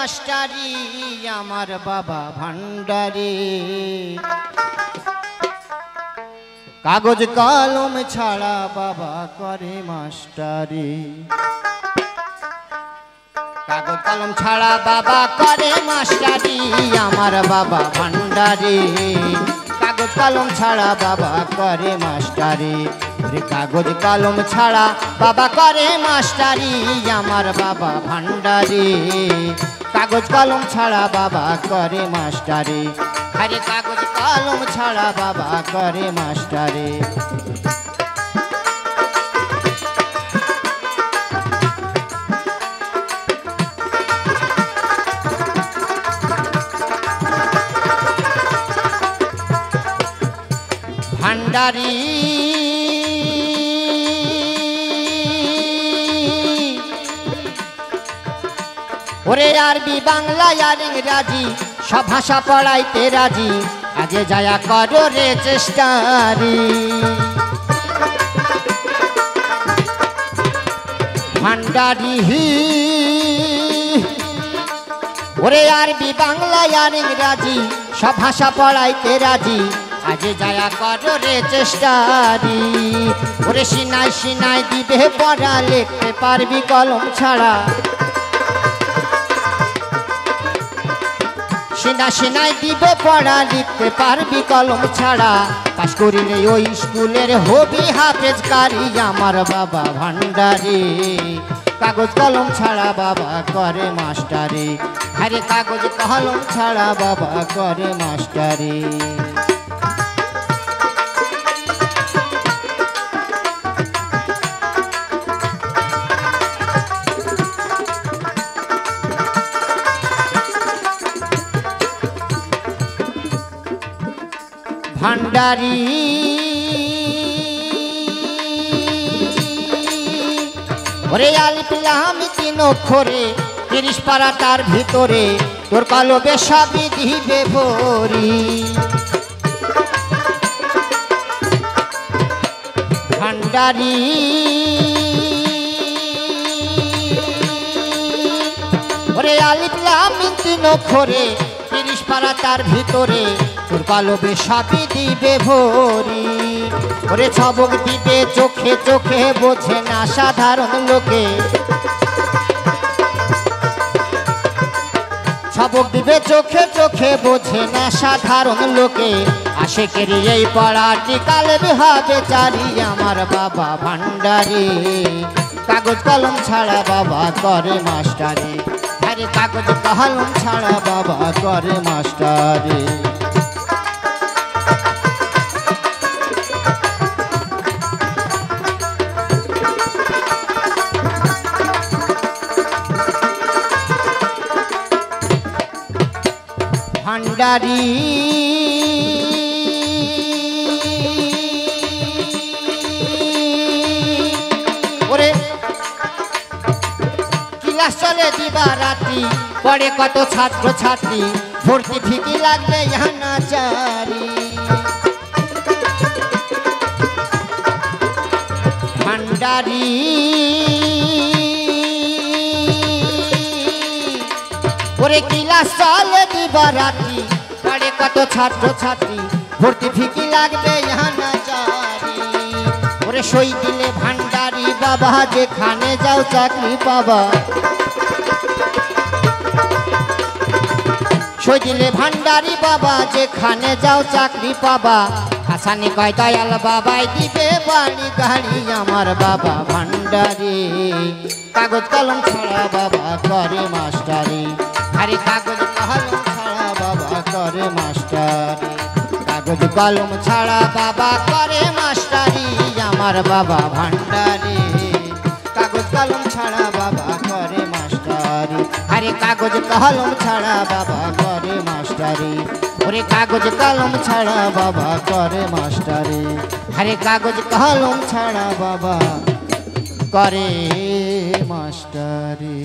মাস্টারি আমার বাবা ভান্ডারি কাগজ কলম ছাড়া বাবা করে মাস্টারি কাগজ কলম ছাড়া বাবা করে মাস্টারি আমার বাবা ভান্ডারি কাগজ কলম ছাড়া বাবা করে মাস্টারি কাগজ কলম ছাড়া বাবা করে মাস্টারি আমার বাবা ভান্ডারি কাগজ কলম ছাড়া বাবা করে মাস্টারি আরে কাগজ কলম ছাড়া বাবা করে মাস্টারি ভান্ডারি ওরে আরবি বাংলা আর ইংরাজি সব ভাষা পড়াইতে রাজি আগে যায়া করো রে চেষ্টারি ভান্ডারি ওরে আরবি বাংলা আর ইংরাজি সব ভাষা পড়াইতে রাজি আগে যায়া করো রে চেষ্টারি ওরে সিনাই সিনাই দিবে পড়া লিখতে পারবি কলম ছাড়া সিনা সিনাই দিবে পড়া লিখতে পারবি কলম ছাড়া পাশ করিলে ওই স্কুলের হবি হাফেজকারী আমার বাবা ভান্ডারি কাগজ কলম ছাড়া বাবা করে মাস্টারি আরে কাগজ কলম ছাড়া বাবা করে মাস্টারি ভান্ডারি ওরে আলিফ লাম তিন অক্ষরে 30 পারা তার ভিতরে তোর কলবে সবই দিবে ভরি ভান্ডারি ওরে আলিফ লাম তিন অক্ষরে 30 পারা তার ভিতরে তোর কলবে সবই দিবে ভরি ওরে ছবক দিবে চোখে চোখে বোঝে না সাধারণ লোকে ছবক দিবে চোখে চোখে বোঝে না সাধারণ লোকে আশেকের এই পড়াটি কালবে হবে চারি আমার বাবা ভান্ডারি কাগজ কলম ছাড়া বাবা করে মাস্টারি আরে কাগজ কলম ছাড়া বাবা করে মাস্টারি ভান্ডারি ওরে ক্লাস চলে দিবা রাত্রি পড়ে কত ছাত্র ছাত্রী ভর্তি ফিকি লাগবে হানাচারি ভান্ডারি ওরে ক্লাস চলে দিবা রাত্রি পড়ে কত ছাত্র ছাত্রী ভর্তি ফিকি লাগবে হানাচারি ওরে সই দিলে ভান্ডারি বাবা যেখানে যাও চাকরি পাবা সই দিলে ভান্ডারি বাবা যেখানে যাও চাকরি পাবা হাসানি কয় দয়াল বাবাই দিবে বাড়ি গাড়ি আমার বাবা ভান্ডারি কাগজ কলম ছাড়া বাবা করে মাস্টারি আরে কাগজ কলম ছাড়া বাবা করে মাস্টারি কাগজ কলম ছাড়া বাবা করে মাস্টারি আমার বাবা ভান্ডারি কাগজ কলম ছাড়া বাবা করে মাস্টারি আরে কাগজ কলম ছাড়া বাবা করে মাস্টারি ওরে কাগজ কলম ছাড়া বাবা করে মাস্টারি আরে কাগজ কলম ছাড়া বাবা করে মাস্টারি।